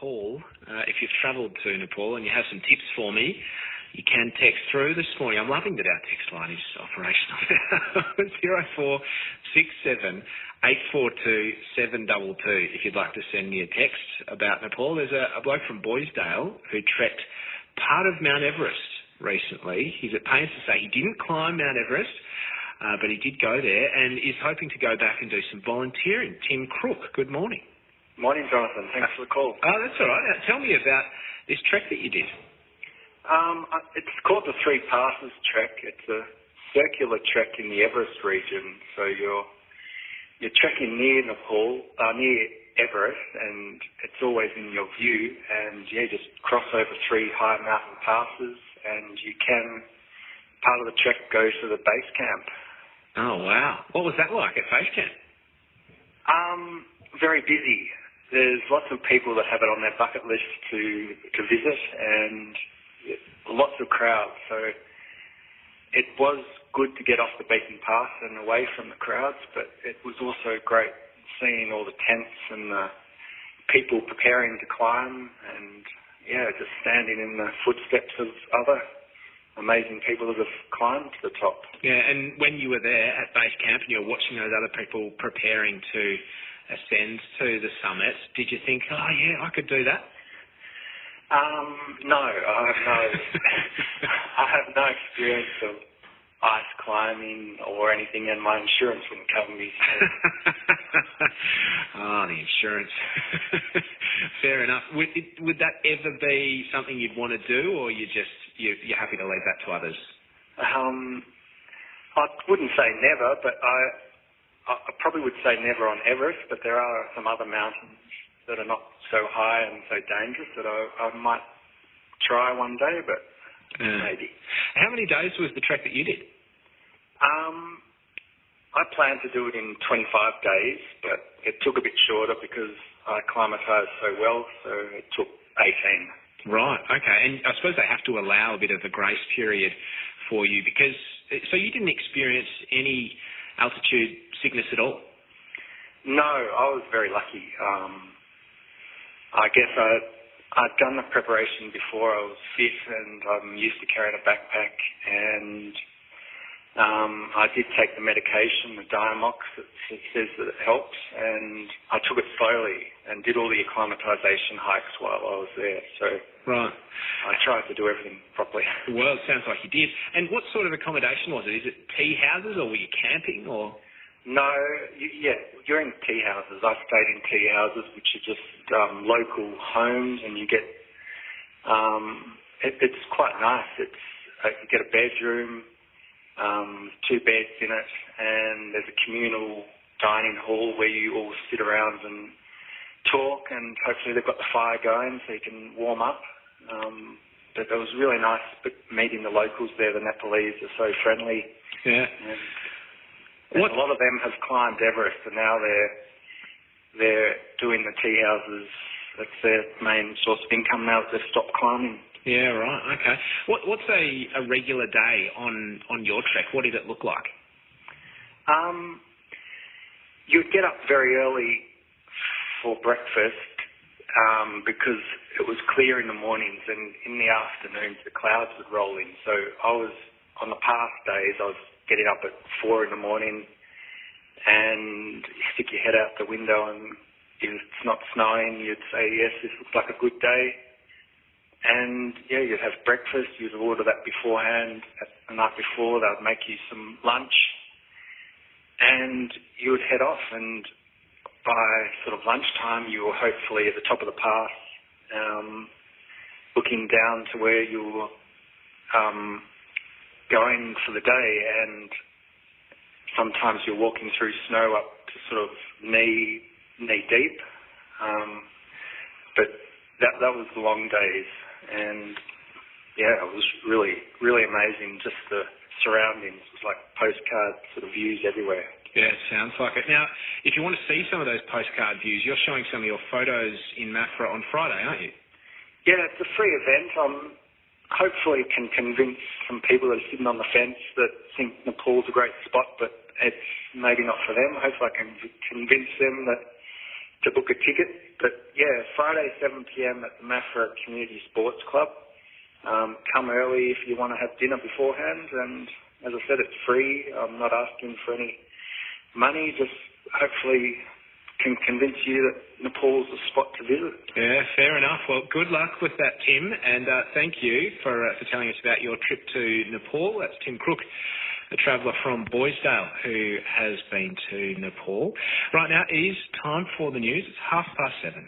Nepal. If you've travelled to Nepal and you have some tips for me, you can text through this morning. I'm loving that our text line is operational. 0467 842 722 if you'd like to send me a text about Nepal. There's a bloke from Boysdale who trekked part of Mount Everest recently. He's at pains to say he didn't climb Mount Everest, but he did go there and is hoping to go back and do some volunteering. Tim Crook, good morning. Morning, Jonathan. Thanks for the call. Oh, that's all right. Now, tell me about this trek that you did. It's called the Three Passes Trek. It's a circular trek in the Everest region. So you're trekking near Nepal, near Everest, and it's always in your view. And you just cross over three high mountain passes, and you can, part of the trek, go to the base camp. Oh, wow. What was that like at base camp? Very busy. There's lots of people that have it on their bucket list to visit, and lots of crowds. So it was good to get off the beaten path and away from the crowds, but it was also great seeing all the tents and the people preparing to climb, and just standing in the footsteps of other amazing people that have climbed to the top. Yeah, and when you were there at base camp and you were watching those other people preparing to ascend to the summit, did you think, oh yeah, I could do that? No, I have no experience of ice climbing or anything, and my insurance wouldn't cover me. So. Oh, the insurance. Fair enough. Would that ever be something you'd want to do, or you're happy to leave that to others? I wouldn't say never, but I probably would say never on Everest, but there are some other mountains that are not so high and so dangerous that I might try one day, but maybe. How many days was the trek that you did? I planned to do it in 25 days, but it took a bit shorter because I acclimatised so well, so it took 18. Right, okay. And I suppose they have to allow a bit of a grace period for you because, so you didn't experience any altitude sickness at all? No, I was very lucky. I guess I'd done the preparation before. I was fit and I'm used to carrying a backpack, and I did take the medication, the Diamox. It says that it helps, and I took it slowly and did all the acclimatisation hikes while I was there. So right. I tried to do everything properly. Well, it sounds like you did. And what sort of accommodation was it? Is it tea houses or were you camping or? No, you're in tea houses. I stayed in tea houses, which are just local homes, and you get, it's quite nice. You get a bedroom, 2 beds in it, and there's a communal dining hall where you all sit around and talk, and hopefully they've got the fire going so you can warm up. But it was really nice meeting the locals there. The Nepalese are so friendly. Yeah. And a lot of them have climbed Everest, and now they're doing the tea houses. That's their main source of income now that they've stopped climbing. Yeah, right. Okay. What's a regular day on your trek? What did it look like? You'd get up very early for breakfast because it was clear in the mornings, and in the afternoons the clouds would roll in. So on the past days, I was getting up at 4 in the morning, and you stick your head out the window, and if it's not snowing, you'd say, yes, this looks like a good day. And you'd have breakfast. You'd order that beforehand. The night before, they would make you some lunch, and you would head off. And by sort of lunchtime, you were hopefully at the top of the pass, looking down to where you were going for the day. And sometimes you're walking through snow up to sort of knee deep. But that was the long days. And it was really, really amazing. Just the surroundings. It was like postcard sort of views everywhere. Yeah, it sounds like it. Now, if you want to see some of those postcard views, you're showing some of your photos in Mafra on Friday, aren't you? Yeah, it's a free event. Hopefully can convince some people that are sitting on the fence that think Nepal's a great spot, but it's maybe not for them. Hopefully I can convince them that to book a ticket. But yeah, Friday 7 p.m. at the Mafra Community Sports Club. Come early if you want to have dinner beforehand, and as I said, it's free. I'm not asking for any money, just hopefully can convince you that Nepal's the spot to visit. Yeah, fair enough. Well, good luck with that, Tim, and thank you for telling us about your trip to Nepal. That's Tim Crook, a traveller from Boisdale who has been to Nepal. Right now it is time for the news. It's 7:30.